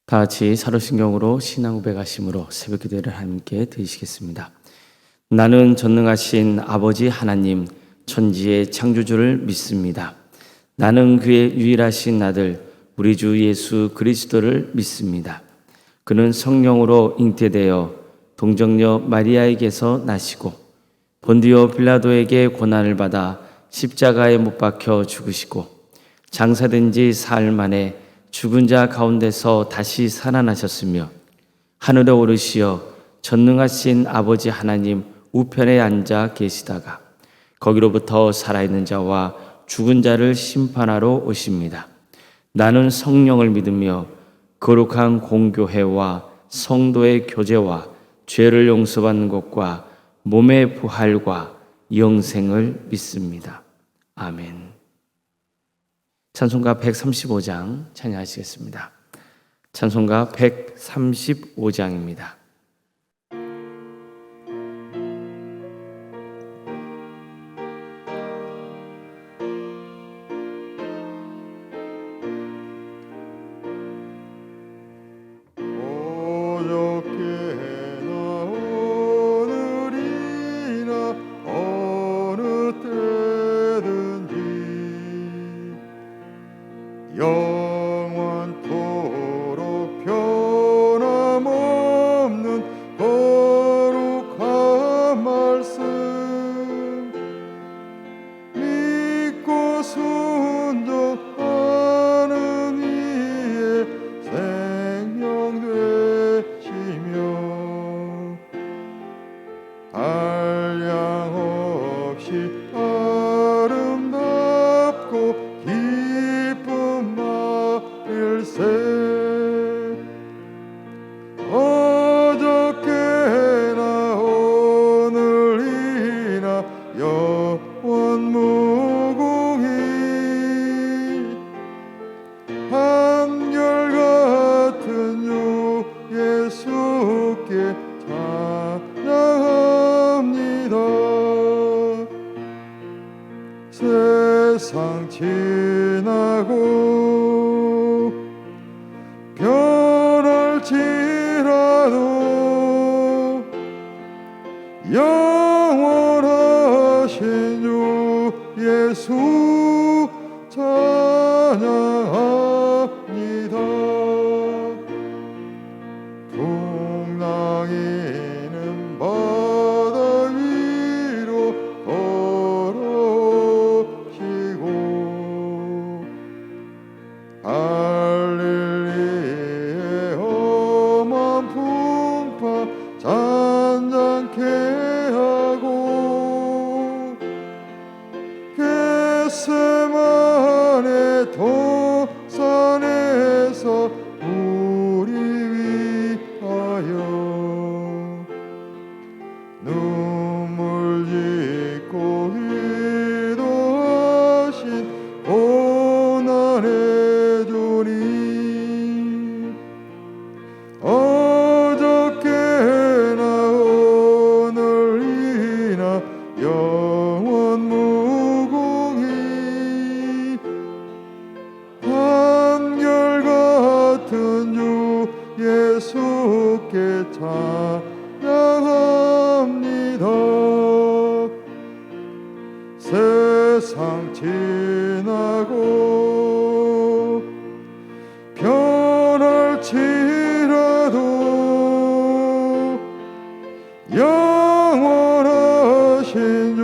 다 같이 사도신경으로 신앙 고백하심으로 새벽 기도를 함께 드리시겠습니다. 나는 전능하신 아버지 하나님 천지의 창조주를 믿습니다. 나는 그의 유일하신 아들 우리 주 예수 그리스도를 믿습니다. 그는 성령으로 잉태되어 동정녀 마리아에게서 나시고 본디오 빌라도에게 고난을 받아 십자가에 못 박혀 죽으시고 장사된 지 사흘 만에 죽은 자 가운데서 다시 살아나셨으며 하늘에 오르시어 전능하신 아버지 하나님 우편에 앉아 계시다가 거기로부터 살아있는 자와 죽은 자를 심판하러 오십니다. 나는 성령을 믿으며 거룩한 공교회와 성도의 교제와 죄를 용서받는 것과 몸의 부활과 영생을 믿습니다. 아멘. 찬송가 135장 찬양하시겠습니다. 찬송가 135장입니다. 영원토록 변함없는 거룩한 말씀 믿고 순종하는 이의 생명 되시며 한량 없이 아름답고 어저께나 오늘이나 영원무궁히 한결같은 주 예수께 찬양합니다. 세상 지나고 변할지라도 영원하신 주 예수 찬양합니다. 풍랑이는 바다 위로 걸어오시고 갈릴리의 험한 풍파 잔잔케 하고 겟세마네 동산에서 우리 위하여 눈물 짓고 기도하신 고난의 주님 어저께나 오늘이나 영원무궁히 한결같은 주 예수께 찬양합니다. 세상 지나고 변할지라도 영원하신 주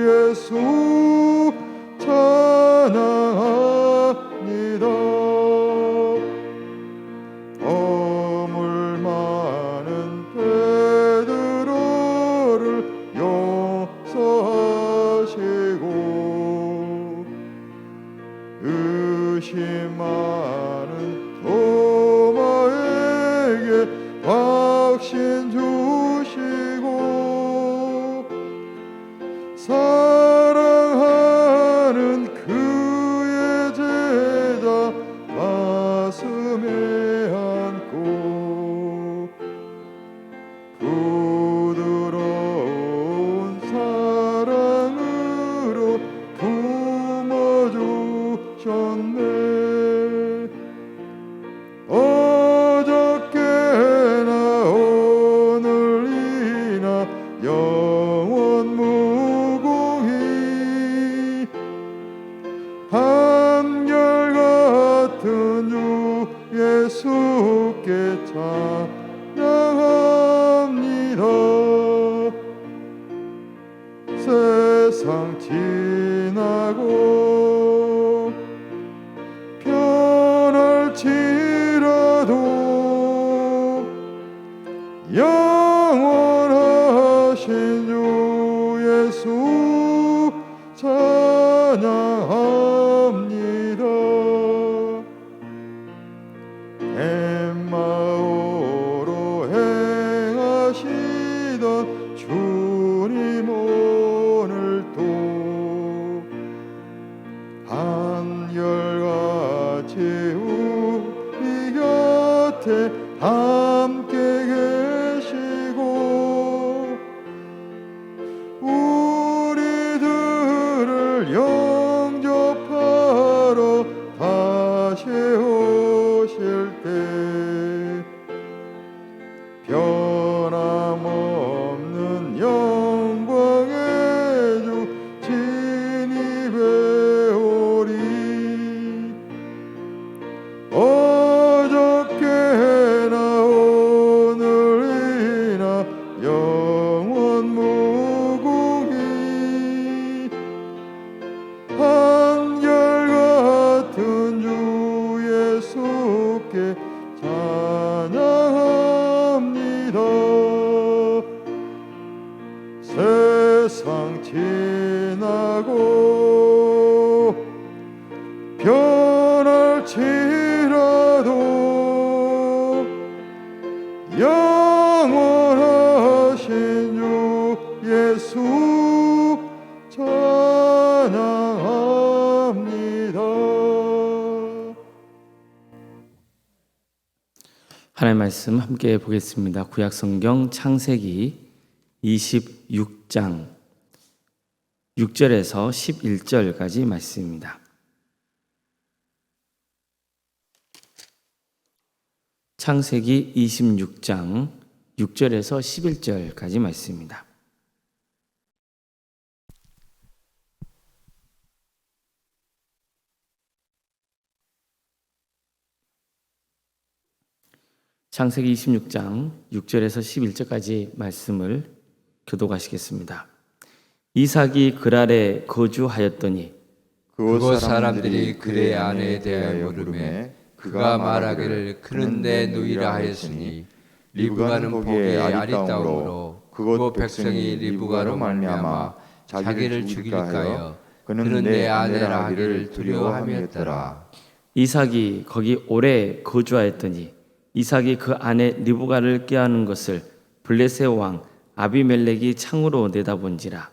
예수 찬양합니다. 허물 많은 베드로를 용서하시고 의심 많은 토마에게 확신 주시고 세상 지나고 변할지라도 영원하신 주 예수 찬양합니다. 엠마오로 행하시던 주님 오늘도 한결같이 우리 곁에 함께 계시고 우리들을 영접하러 다시 오실 때 변함없는 영광의 주 진입해 오리. 어저께나 오늘이나 영원 무궁히 한결같은 주 예수께 찬양합니다. 세상 지나고 변할지라도 영원하신 주 예수 찬양합니다. 하나님의 말씀 함께 보겠습니다. 구약성경 창세기 26장 6절에서 11절까지 말씀입니다. 창세기 26장 6절에서 11절까지 말씀입니다. 창세기 26장 6절에서 11절까지 말씀을 교독하시겠습니다. 이삭이 그랄에 거주하였더니 그곳 사람들이 그의 아내에 대하여 물으매 그가 말하기를 그는 내 누이라 하였으니 리브가는 보기에 아리따움으로 그곳 백성이 리브가로 말미암아 자기를 죽일까 하여 그는 내 아내라 하기를 두려워함이었더라. 이삭이 거기 오래 거주하였더니 이삭이 그 아내 리브가를 꾀하는 것을 블레셋 왕 아비멜렉이 창으로 내다본지라.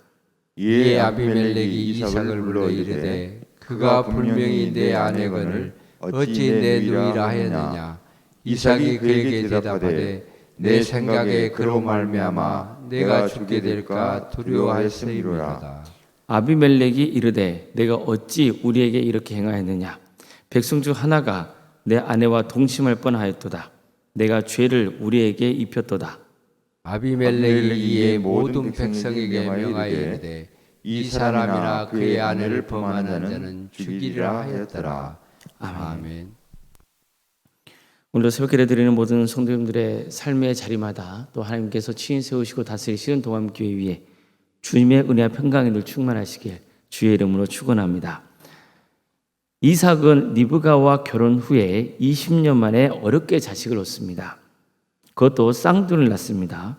이에 아비멜렉이 이삭을 불러 이르되 그가 분명히 내 아내거늘 어찌 내 누이라 하였느냐. 이삭이 그에게 대답하되 내 생각에 그로 말미암아 내가 죽게 될까 두려워하였음이로다. 아비멜렉이 이르되 내가 어찌 우리에게 이렇게 행하였느냐. 백성 중 하나가 내 아내와 동침할 뻔하였도다. 내가 죄를 우리에게 입혔도다. 아비멜렉이 이에 모든 백성에게 명하여 이르되 이 사람이나 그의 아내를 범하는 자는 죽이리라 하였더라. 아멘. 오늘도 새벽기를 드리는 모든 성도님들의 삶의 자리마다 또 하나님께서 친히 세우시고 다스리시는 동암교회 위에 주님의 은혜와 평강이 늘 충만하시길 주의 이름으로 축원합니다. 이삭은 리브가와 결혼 후에 20년 만에 어렵게 자식을 얻습니다. 그것도 쌍둥이를 낳습니다.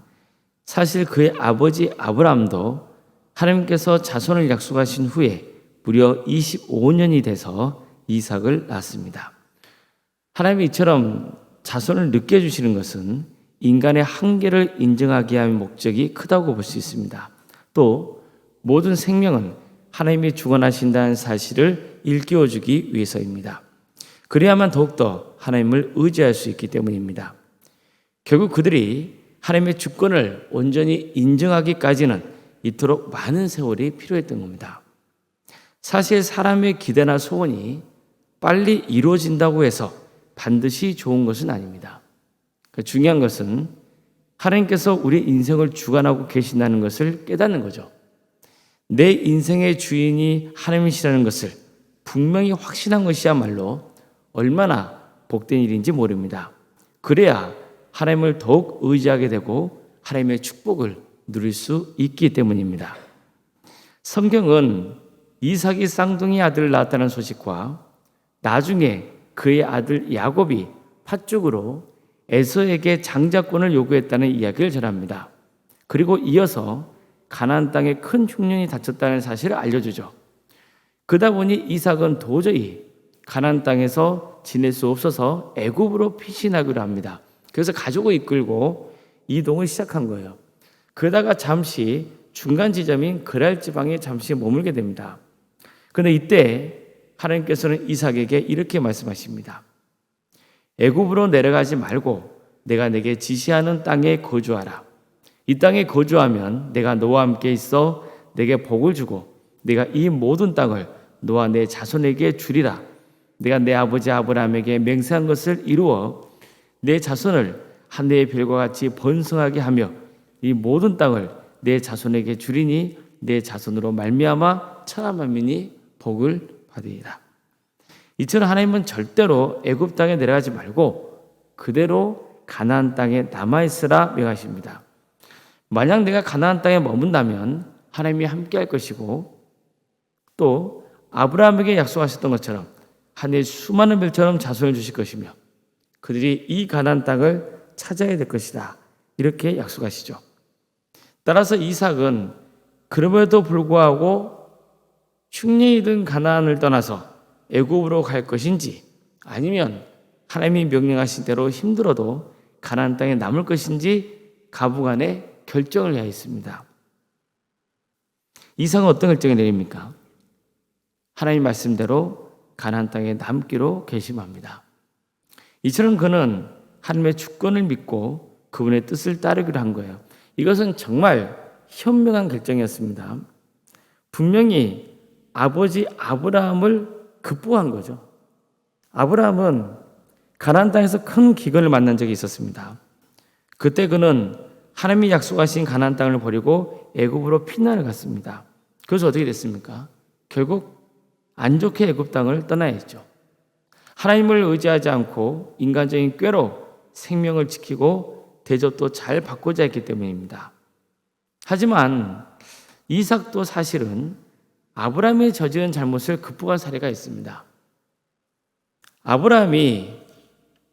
사실 그의 아버지 아브라함도 하나님께서 자손을 약속하신 후에 무려 25년이 돼서 이삭을 낳았습니다. 하나님이 이처럼 자손을 늦게 주시는 것은 인간의 한계를 인정하게 하는 목적이 크다고 볼 수 있습니다. 또 모든 생명은 하나님이 주관하신다는 사실을 일깨워주기 위해서입니다. 그래야만 더욱더 하나님을 의지할 수 있기 때문입니다. 결국 그들이 하나님의 주권을 온전히 인정하기까지는 이토록 많은 세월이 필요했던 겁니다. 사실 사람의 기대나 소원이 빨리 이루어진다고 해서 반드시 좋은 것은 아닙니다. 중요한 것은 하나님께서 우리 인생을 주관하고 계신다는 것을 깨닫는 거죠. 내 인생의 주인이 하나님이시라는 것을 분명히 확신한 것이야말로 얼마나 복된 일인지 모릅니다. 그래야 하나님을 더욱 의지하게 되고 하나님의 축복을 누릴 수 있기 때문입니다. 성경은 이삭이 쌍둥이 아들을 낳았다는 소식과 나중에 그의 아들 야곱이 팥죽으로 에서에게 장자권을 요구했다는 이야기를 전합니다. 그리고 이어서 가나안 땅에 큰 흉년이 닥쳤다는 사실을 알려주죠. 그러다 보니 이삭은 도저히 가나안 땅에서 지낼 수 없어서 애굽으로 피신하기로 합니다. 그래서 가족을 이끌고 이동을 시작한 거예요. 그러다가 잠시 중간 지점인 그랄 지방에 잠시 머물게 됩니다. 그런데 이때 하나님께서는 이삭에게 이렇게 말씀하십니다. 애굽으로 내려가지 말고 내가 내게 지시하는 땅에 거주하라. 이 땅에 거주하면 내가 너와 함께 있어 내게 복을 주고 내가 이 모든 땅을 너와 내 자손에게 주리라. 내가 내 아버지 아브라함에게 맹세한 것을 이루어 내 자손을 하늘의 별과 같이 번성하게 하며 이 모든 땅을 내 자손에게 주리니 내 자손으로 말미암아 천하 만민이 복을 받으리라. 이처럼 하나님은 절대로 애굽 땅에 내려가지 말고 그대로 가나안 땅에 남아 있으라 명하십니다. 만약 내가 가나안 땅에 머문다면 하나님이 함께 할 것이고 또 아브라함에게 약속하셨던 것처럼 하늘의 수많은 별처럼 자손을 주실 것이며 그들이 이 가나안 땅을 찾아야 될 것이다. 이렇게 약속하시죠. 따라서 이삭은 그럼에도 불구하고 흉년이 가나안을 떠나서 애굽으로 갈 것인지 아니면 하나님이 명령하신 대로 힘들어도 가나안 땅에 남을 것인지 가부간에 결정을 해야 했습니다. 이삭은 어떤 결정을 내립니까? 하나님 말씀대로 가나안 땅에 남기로 결심합니다. 이처럼 그는 하나님의 주권을 믿고 그분의 뜻을 따르기로 한 거예요. 이것은 정말 현명한 결정이었습니다. 분명히 아버지 아브라함을 극복한 거죠. 아브라함은 가나안 땅에서 큰 기근을 만난 적이 있었습니다. 그때 그는 하나님이 약속하신 가나안 땅을 버리고 애굽으로 피난을 갔습니다. 그래서 어떻게 됐습니까? 결국 안 좋게 애굽 땅을 떠나야 했죠. 하나님을 의지하지 않고 인간적인 꾀로 생명을 지키고 대접도 잘 받고자 했기 때문입니다. 하지만 이삭도 사실은 아브라함이 저지른 잘못을 극복한 사례가 있습니다. 아브라함이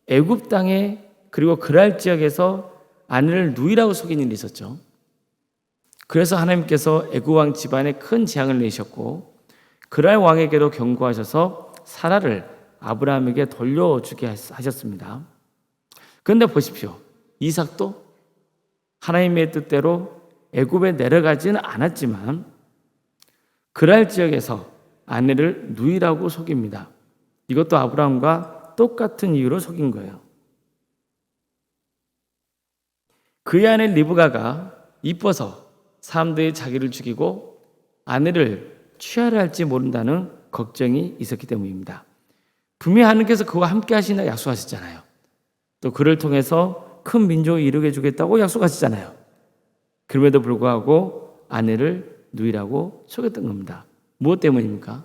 애굽 땅에 그리고 그랄 지역에서 아내를 누이라고 속인 일이 있었죠. 그래서 하나님께서 애굽 왕 집안에 큰 재앙을 내셨고 그랄 왕에게도 경고하셔서 사라를 아브라함에게 돌려주게 하셨습니다. 그런데 보십시오. 이삭도 하나님의 뜻대로 애굽에 내려가지는 않았지만 그랄 지역에서 아내를 누이라고 속입니다. 이것도 아브라함과 똑같은 이유로 속인 거예요. 그의 아내 리브가가 이뻐서 사람들이 자기를 죽이고 아내를 취하려 할지 모른다는 걱정이 있었기 때문입니다. 분명히 하나님께서 그와 함께 하신다 약속하셨잖아요. 또 그를 통해서 큰 민족을 이루게 해주겠다고 약속하시잖아요. 그럼에도 불구하고 아내를 누이라고 속였던 겁니다. 무엇 때문입니까?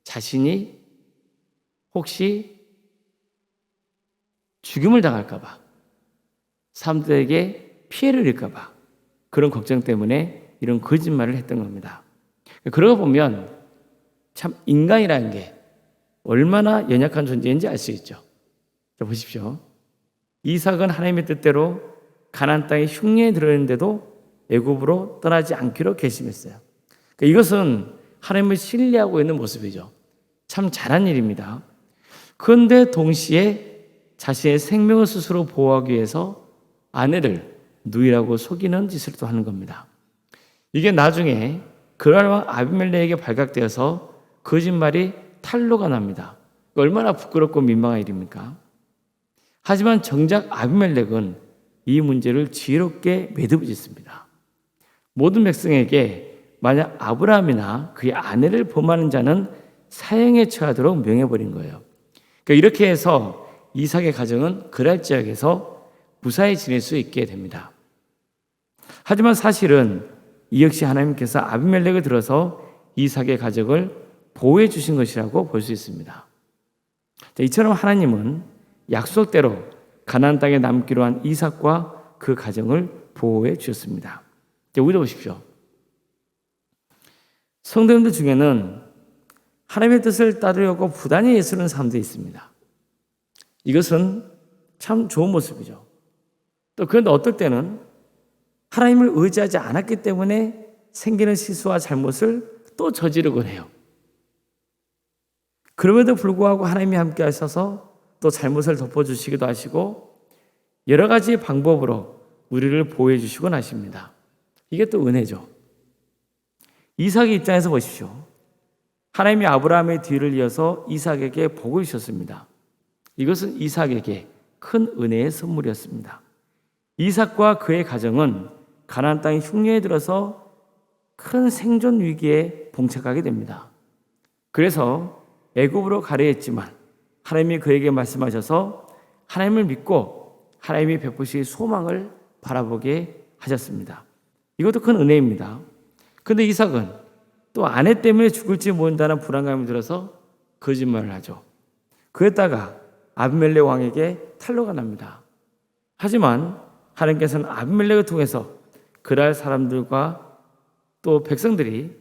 자신이 혹시 죽임을 당할까 봐, 사람들에게 피해를 입을까 봐 그런 걱정 때문에 이런 거짓말을 했던 겁니다. 그러고 보면 참 인간이라는 게 얼마나 연약한 존재인지 알 수 있죠. 자, 보십시오. 이삭은 하나님의 뜻대로 가나안 땅에 흉년이 들어있는데도 애굽으로 떠나지 않기로 결심했어요. 그러니까 이것은 하나님을 신뢰하고 있는 모습이죠. 참 잘한 일입니다. 그런데 동시에 자신의 생명을 스스로 보호하기 위해서 아내를 누이라고 속이는 짓을 또 하는 겁니다. 이게 나중에 그랄 왕 아비멜렉에게 발각되어서 거짓말이 탄로가 납니다. 얼마나 부끄럽고 민망한 일입니까? 하지만 정작 아비멜렉은 이 문제를 지혜롭게 매듭짓습니다. 모든 백성에게 만약 아브라함이나 그의 아내를 범하는 자는 사형에 처하도록 명해버린 거예요. 그러니까 이렇게 해서 이삭의 가정은 그랄 지역에서 무사히 지낼 수 있게 됩니다. 하지만 사실은 이 역시 하나님께서 아비멜렉을 들어서 이삭의 가족을 보호해 주신 것이라고 볼 수 있습니다. 이처럼 하나님은 약속대로 가나안 땅에 남기로 한 이삭과 그 가정을 보호해 주셨습니다. 우리 보십시오. 성도님들 중에는 하나님의 뜻을 따르려고 부단히 애쓰는 사람도 있습니다. 이것은 참 좋은 모습이죠. 또 그런데 어떨 때는 하나님을 의지하지 않았기 때문에 생기는 실수와 잘못을 또 저지르곤 해요. 그럼에도 불구하고 하나님이 함께 하셔서 또 잘못을 덮어주시기도 하시고 여러 가지 방법으로 우리를 보호해 주시곤 하십니다. 이게 또 은혜죠. 이삭의 입장에서 보십시오. 하나님이 아브라함의 뒤를 이어서 이삭에게 복을 주셨습니다. 이것은 이삭에게 큰 은혜의 선물이었습니다. 이삭과 그의 가정은 가나안 땅의 흉년에 들어서 큰 생존 위기에 봉착하게 됩니다. 그래서 애굽으로 가려 했지만 하나님이 그에게 말씀하셔서 하나님을 믿고 하나님이 베푸실 소망을 바라보게 하셨습니다. 이것도 큰 은혜입니다. 그런데 이삭은 또 아내 때문에 죽을지 모른다는 불안감이 들어서 거짓말을 하죠. 그랬다가 아비멜렉 왕에게 탄로가 납니다. 하지만 하나님께서는 아비멜렉을 통해서 그랄 사람들과 또 백성들이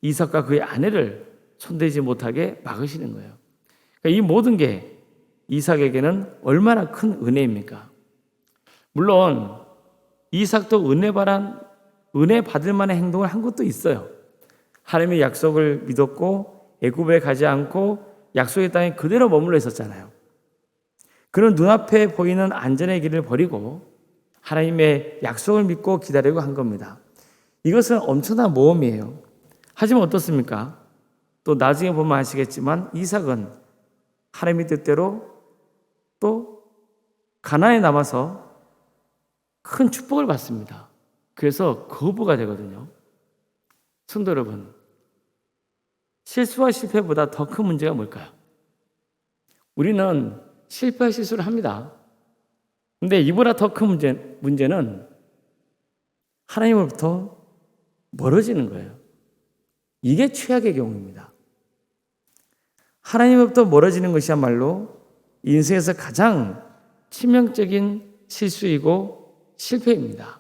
이삭과 그의 아내를 손대지 못하게 막으시는 거예요. 그러니까 이 모든 게 이삭에게는 얼마나 큰 은혜입니까? 물론 이삭도 은혜 받을 만한 행동을 한 것도 있어요. 하나님의 약속을 믿었고 애굽에 가지 않고 약속의 땅에 그대로 머물러 있었잖아요. 그는 눈앞에 보이는 안전의 길을 버리고 하나님의 약속을 믿고 기다리고 한 겁니다. 이것은 엄청난 모험이에요. 하지만 어떻습니까? 또 나중에 보면 아시겠지만 이삭은 하나님의 뜻대로 또 가나안에 남아서 큰 축복을 받습니다. 그래서 거부가 되거든요. 성도 여러분, 실수와 실패보다 더 큰 문제가 뭘까요? 우리는 실패와 실수를 합니다. 근데 이보다 더 큰 문제는 하나님으로부터 멀어지는 거예요. 이게 최악의 경우입니다. 하나님으로부터 멀어지는 것이야말로 인생에서 가장 치명적인 실수이고 실패입니다.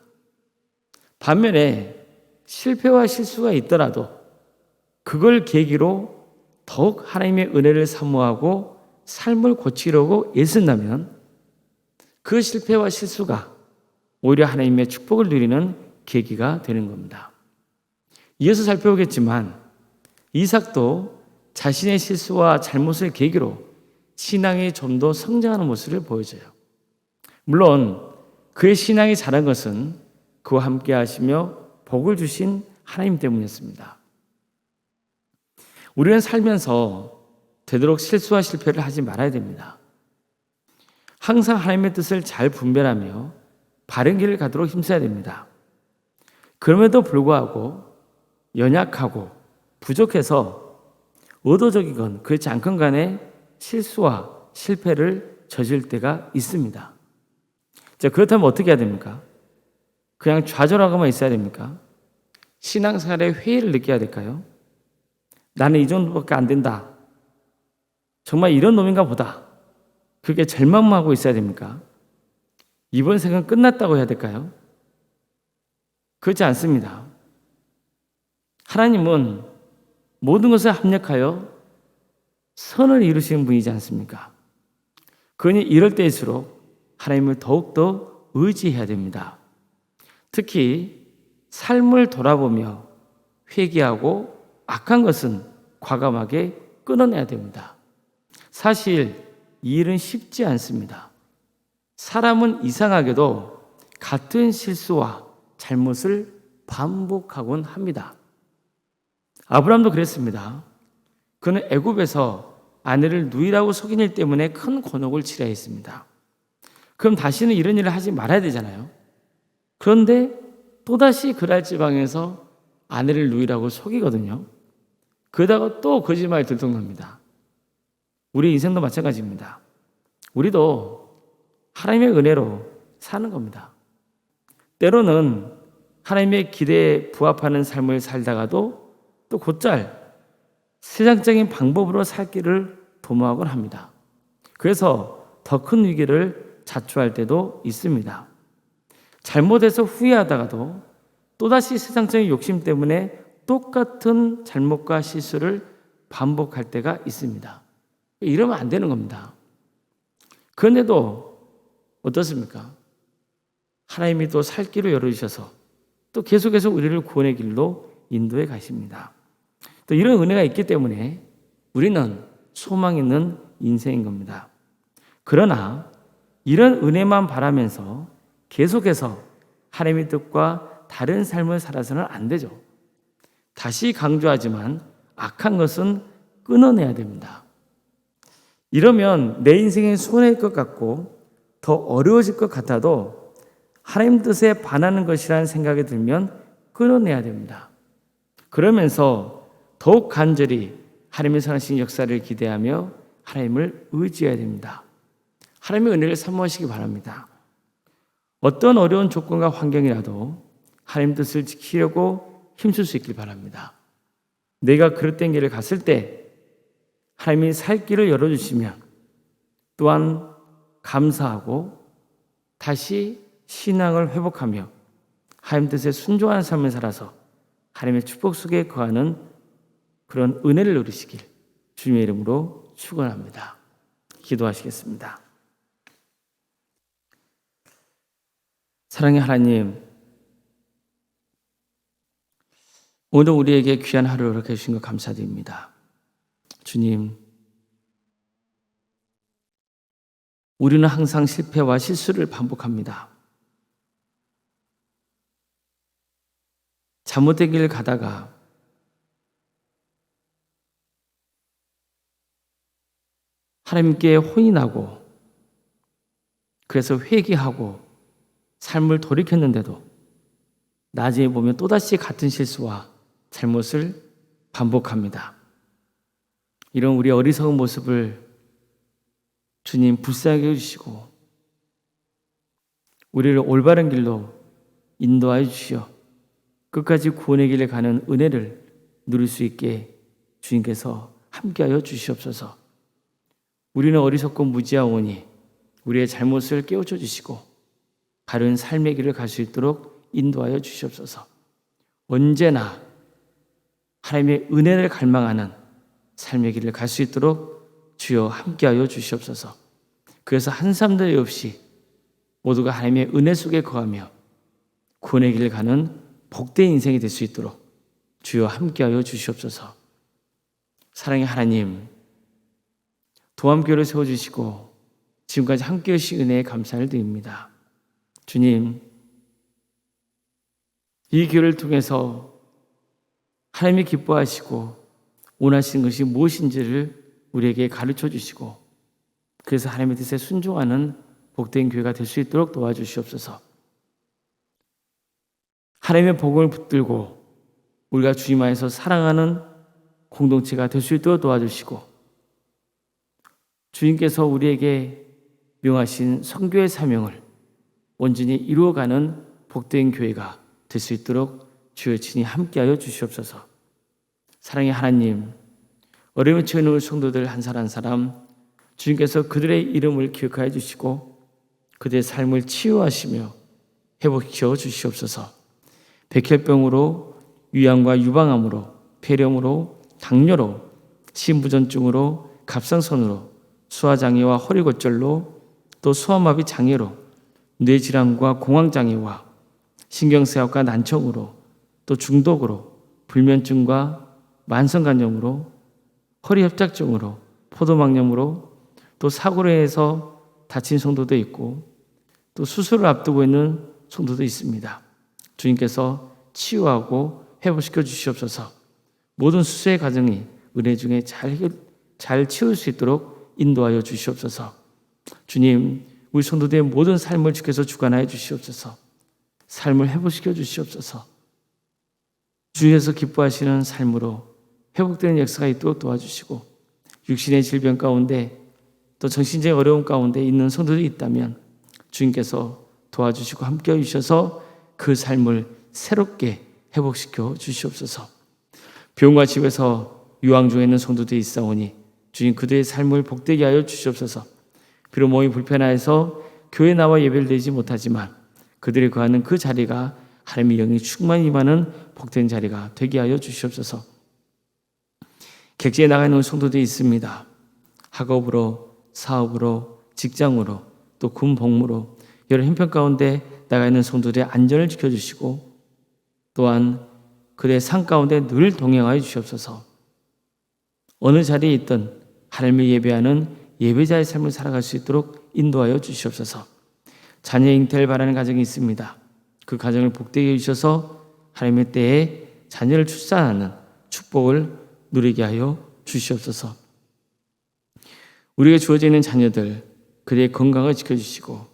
반면에 실패와 실수가 있더라도 그걸 계기로 더욱 하나님의 은혜를 사모하고 삶을 고치려고 애쓴다면 그 실패와 실수가 오히려 하나님의 축복을 누리는 계기가 되는 겁니다. 이어서 살펴보겠지만 이삭도 자신의 실수와 잘못을 계기로 신앙이 좀 더 성장하는 모습을 보여줘요. 물론 그의 신앙이 자란 것은 그와 함께 하시며 복을 주신 하나님 때문이었습니다. 우리는 살면서 되도록 실수와 실패를 하지 말아야 됩니다. 항상 하나님의 뜻을 잘 분별하며 바른 길을 가도록 힘써야 됩니다. 그럼에도 불구하고 연약하고 부족해서 의도적이건 그렇지 않건 간에 실수와 실패를 저질 때가 있습니다. 자, 그렇다면 어떻게 해야 됩니까? 그냥 좌절하고만 있어야 됩니까? 신앙생활에 회의를 느껴야 될까요? 나는 이 정도밖에 안 된다. 정말 이런 놈인가 보다. 그게 절망하고 있어야 됩니까? 이번 생은 끝났다고 해야 될까요? 그렇지 않습니다. 하나님은 모든 것을 합력하여 선을 이루시는 분이지 않습니까? 그러니 이럴 때일수록 하나님을 더욱더 의지해야 됩니다. 특히 삶을 돌아보며 회개하고 악한 것은 과감하게 끊어내야 됩니다. 사실 이 일은 쉽지 않습니다. 사람은 이상하게도 같은 실수와 잘못을 반복하곤 합니다. 아브라함도 그랬습니다. 그는 애굽에서 아내를 누이라고 속인 일 때문에 큰 곤혹을 치러야 했습니다. 그럼 다시는 이런 일을 하지 말아야 되잖아요. 그런데 또다시 그랄 지방에서 아내를 누이라고 속이거든요. 그러다가 또 거짓말 들통납니다. 우리 인생도 마찬가지입니다. 우리도 하나님의 은혜로 사는 겁니다. 때로는 하나님의 기대에 부합하는 삶을 살다가도 또 곧잘 세상적인 방법으로 살 길을 도모하곤 합니다. 그래서 더 큰 위기를 자초할 때도 있습니다. 잘못해서 후회하다가도 또다시 세상적인 욕심 때문에 똑같은 잘못과 실수를 반복할 때가 있습니다. 이러면 안 되는 겁니다. 그런데도 어떻습니까? 하나님이 또 살 길을 열어주셔서 또 계속해서 우리를 구원의 길로 인도해 가십니다. 또 이런 은혜가 있기 때문에 우리는 소망 있는 인생인 겁니다. 그러나 이런 은혜만 바라면서 계속해서 하나님의 뜻과 다른 삶을 살아서는 안 되죠. 다시 강조하지만 악한 것은 끊어내야 됩니다. 이러면 내 인생이 손해일 것 같고 더 어려워질 것 같아도 하나님 뜻에 반하는 것이라는 생각이 들면 끊어내야 됩니다. 그러면서 더욱 간절히 하나님의 선하신 역사를 기대하며 하나님을 의지해야 됩니다. 하나님의 은혜를 사모하시기 바랍니다. 어떤 어려운 조건과 환경이라도 하나님 뜻을 지키려고 힘쓸 수 있길 바랍니다. 내가 그릇된 길을 갔을 때 하나님이 살 길을 열어주시면 또한 감사하고 다시 신앙을 회복하며 하나님 뜻에 순종하는 삶을 살아서 하나님의 축복 속에 거하는 그런 은혜를 누리시길 주님의 이름으로 축원합니다. 기도하시겠습니다. 사랑의 하나님, 오늘 우리에게 귀한 하루를 허락해 주신 것 감사드립니다. 주님, 우리는 항상 실패와 실수를 반복합니다. 잘못된 길을 가다가 하나님께 혼이 나고 그래서 회개하고 삶을 돌이켰는데도 나중에 보면 또다시 같은 실수와 잘못을 반복합니다. 이런 우리 어리석은 모습을 주님 불쌍하게 해주시고 우리를 올바른 길로 인도하여 주시어 끝까지 구원의 길에 가는 은혜를 누릴 수 있게 주님께서 함께하여 주시옵소서. 우리는 어리석고 무지하오니 우리의 잘못을 깨우쳐 주시고 바른 삶의 길을 갈 수 있도록 인도하여 주시옵소서. 언제나 하나님의 은혜를 갈망하는 삶의 길을 갈 수 있도록 주여 함께하여 주시옵소서. 그래서 한 사람들 없이 모두가 하나님의 은혜 속에 거하며 구원의 길을 가는 복된 인생이 될 수 있도록 주여 함께하여 주시옵소서. 사랑의 하나님, 도함교회를 세워주시고 지금까지 함께 하신 은혜에 감사를 드립니다. 주님, 이 교회를 통해서 하나님이 기뻐하시고 원하시는 것이 무엇인지를 우리에게 가르쳐 주시고 그래서 하나님의 뜻에 순종하는 복된 교회가 될 수 있도록 도와주시옵소서. 하나님의 복음을 붙들고 우리가 주님 안에서 사랑하는 공동체가 될 수 있도록 도와주시고 주님께서 우리에게 명하신 선교의 사명을 온전히 이루어가는 복된 교회가 될 수 있도록 주여 친히 함께하여 주시옵소서. 사랑의 하나님, 어려움에 처해 있는 성도들 한 사람 한 사람 주님께서 그들의 이름을 기억하여 주시고 그들의 삶을 치유하시며 회복시켜 주시옵소서. 백혈병으로, 위암과 유방암으로, 폐렴으로, 당뇨로, 심부전증으로, 갑상선으로, 수화장애와 허리골절로, 또 소아마비 장애로, 뇌질환과 공황장애와 신경쇠약과 난청으로, 또 중독으로, 불면증과 만성간염으로, 허리협착증으로, 포도막염으로, 또 사고로 인해서 다친 성도도 있고 또 수술을 앞두고 있는 성도도 있습니다. 주님께서 치유하고 회복시켜 주시옵소서. 모든 수술의 과정이 은혜 중에 잘 치울 수 있도록 인도하여 주시옵소서. 주님, 우리 성도들의 모든 삶을 주께서 주관하여 주시옵소서. 삶을 회복시켜 주시옵소서. 주께서 기뻐하시는 삶으로 회복되는 역사가 있도록 도와주시고 육신의 질병 가운데 또 정신적인 어려움 가운데 있는 성도들이 있다면 주님께서 도와주시고 함께해 주셔서 그 삶을 새롭게 회복시켜 주시옵소서. 병과 집에서 유황 중에 있는 성도들이 있사오니 주님 그들의 삶을 복되게 하여 주시옵소서. 비록 몸이 불편하여서 교회 나와 예배를 드리지 못하지만 그들이 거하는 그 자리가 하나님의 영이 충만히 임하는 복된 자리가 되게 하여 주시옵소서. 객지에 나가 있는 성도들이 있습니다. 학업으로, 사업으로, 직장으로, 또 군 복무로 여러 형편 가운데 나가 있는 성도들의 안전을 지켜주시고 또한 그들의 삶 가운데 늘 동행하여 주시옵소서. 어느 자리에 있든 하나님을 예배하는 예배자의 삶을 살아갈 수 있도록 인도하여 주시옵소서. 자녀 잉태를 바라는 가정이 있습니다. 그 가정을 복되게 해주셔서 하나님의 때에 자녀를 출산하는 축복을 누리게 하여 주시옵소서. 우리에게 주어져 있는 자녀들 그들의 건강을 지켜주시고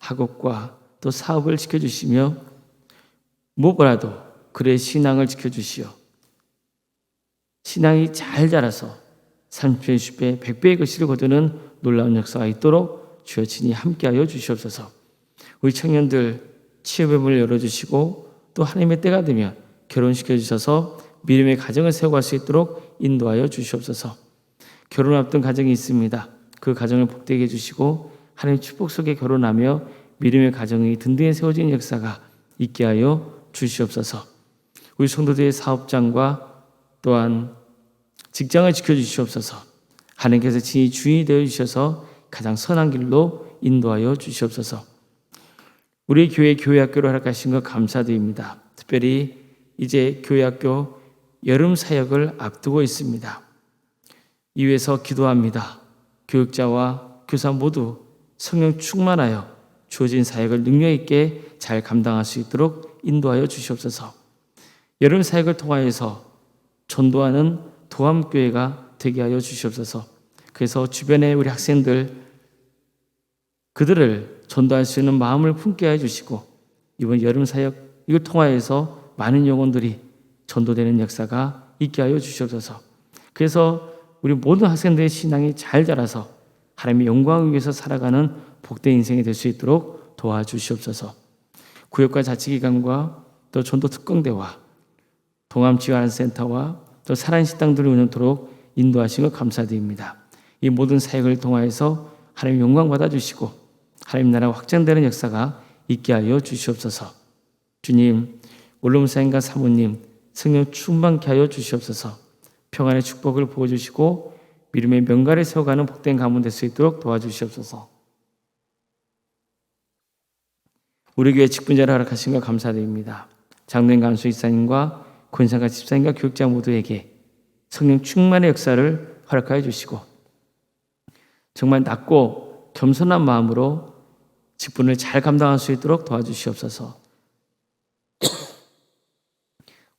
학업과 또 사업을 지켜주시며 무엇보다도 그의 신앙을 지켜주시어 신앙이 잘 자라서 30배, 60배, 100배의 것을 거두는 놀라운 역사가 있도록 주여 친히 함께하여 주시옵소서. 우리 청년들 취업의 문을 열어주시고 또 하나님의 때가 되면 결혼시켜 주셔서 믿음의 가정을 세워갈 수 있도록 인도하여 주시옵소서. 결혼 앞둔 가정이 있습니다. 그 가정을 복되게 해주시고 하나님의 축복 속에 결혼하며 믿음의 가정이 든든히 세워지는 역사가 있게 하여 주시옵소서. 우리 성도들의 사업장과 또한 직장을 지켜주시옵소서. 하나님께서 친히 주인이 되어 주셔서 가장 선한 길로 인도하여 주시옵소서. 우리 교회 교회학교를 허락하신 것 감사드립니다. 특별히 이제 교회학교 여름 사역을 앞두고 있습니다. 이위에서 기도합니다. 교육자와 교사 모두 성령 충만하여 주어진 사역을 능력 있게 잘 감당할 수 있도록 인도하여 주시옵소서. 여름 사역을 통하여서 전도하는 도함교회가 되게 하여 주시옵소서. 그래서 주변에 우리 학생들 그들을 전도할 수 있는 마음을 품게 해 주시고 이번 여름 사역 이걸 통하여서 많은 영혼들이 전도되는 역사가 있게 하여 주시옵소서. 그래서 우리 모든 학생들의 신앙이 잘 자라서 하나님의 영광을 위해서 살아가는 복된 인생이 될 수 있도록 도와주시옵소서. 구역과 자치기관과 또 전도특공대와 동암지원센터와 또 살아있는 운영토록 인도하신 것 감사드립니다. 이 모든 사역을 통하여서 하나님 영광 받아주시고 하나님 나라 확장되는 역사가 있게 하여 주시옵소서. 주님, 올롬사님과 사모님 성령 충만케 하여 주시옵소서. 평안의 축복을 부어주시고 믿음의 명가를 세워가는 복된 가문 될 수 있도록 도와주시옵소서. 우리 교회 직분자를 허락하신 것 감사드립니다. 장로님, 감수 이사님과 권사가 집사님과 교육자 모두에게 성령 충만의 역사를 허락하여 주시고 정말 낮고 겸손한 마음으로 직분을 잘 감당할 수 있도록 도와주시옵소서.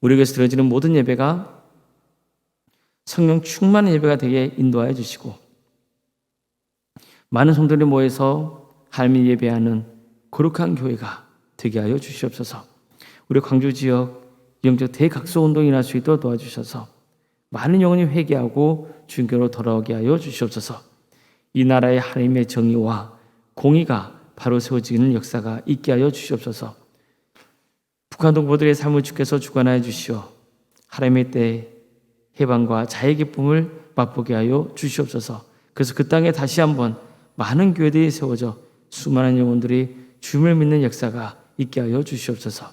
우리 교회에서 드려지는 모든 예배가 성령 충만한 예배가 되게 인도하여 주시고 많은 성도들이 모여서 하나님을 예배하는 거룩한 교회가 되게 하여 주시옵소서. 우리 광주 지역 영적 대각소 운동이 날 수 있도록 도와주셔서 많은 영혼이 회개하고 주님께로 돌아오게 하여 주시옵소서. 이 나라의 하나님의 정의와 공의가 바로 세워지는 역사가 있게 하여 주시옵소서. 북한 동포들의 삶을 주께서 주관하여 주시어 하나님의 때 해방과 자의 기쁨을 맛보게 하여 주시옵소서. 그래서 그 땅에 다시 한번 많은 교회들이 세워져 수많은 영혼들이 주님을 믿는 역사가 있게 하여 주시옵소서.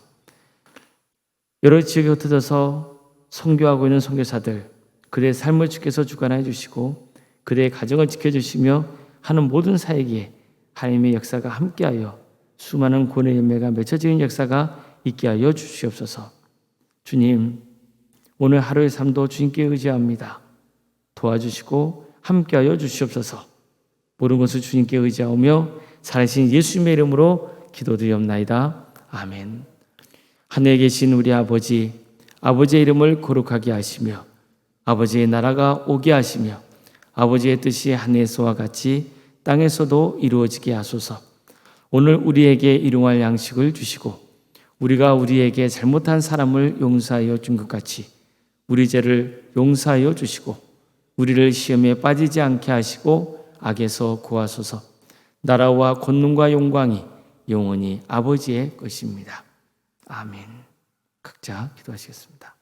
여러 지역에 흩어져서 선교하고 있는 선교사들 그들의 삶을 주께서 주관하여 주시고 그들의 가정을 지켜주시며 하는 모든 사역에 하나님의 역사가 함께하여 수많은 구원의 열매가 맺혀지는 역사가 있게 하여 주시옵소서. 주님, 오늘 하루의 삶도 주님께 의지합니다. 도와주시고 함께하여 주시옵소서. 모든 것을 주님께 의지하며 살아계신 예수님의 이름으로 기도드리옵나이다. 아멘. 하늘에 계신 우리 아버지, 아버지의 이름을 거룩하게 하시며 아버지의 나라가 오게 하시며 아버지의 뜻이 하늘에서와 같이 땅에서도 이루어지게 하소서. 오늘 우리에게 일용할 양식을 주시고 우리가 우리에게 잘못한 사람을 용서하여 준 것 같이 우리 죄를 용서하여 주시고 우리를 시험에 빠지지 않게 하시고 악에서 구하소서. 나라와 권능과 영광이 영원히 아버지의 것입니다. 아멘. 각자 기도하시겠습니다.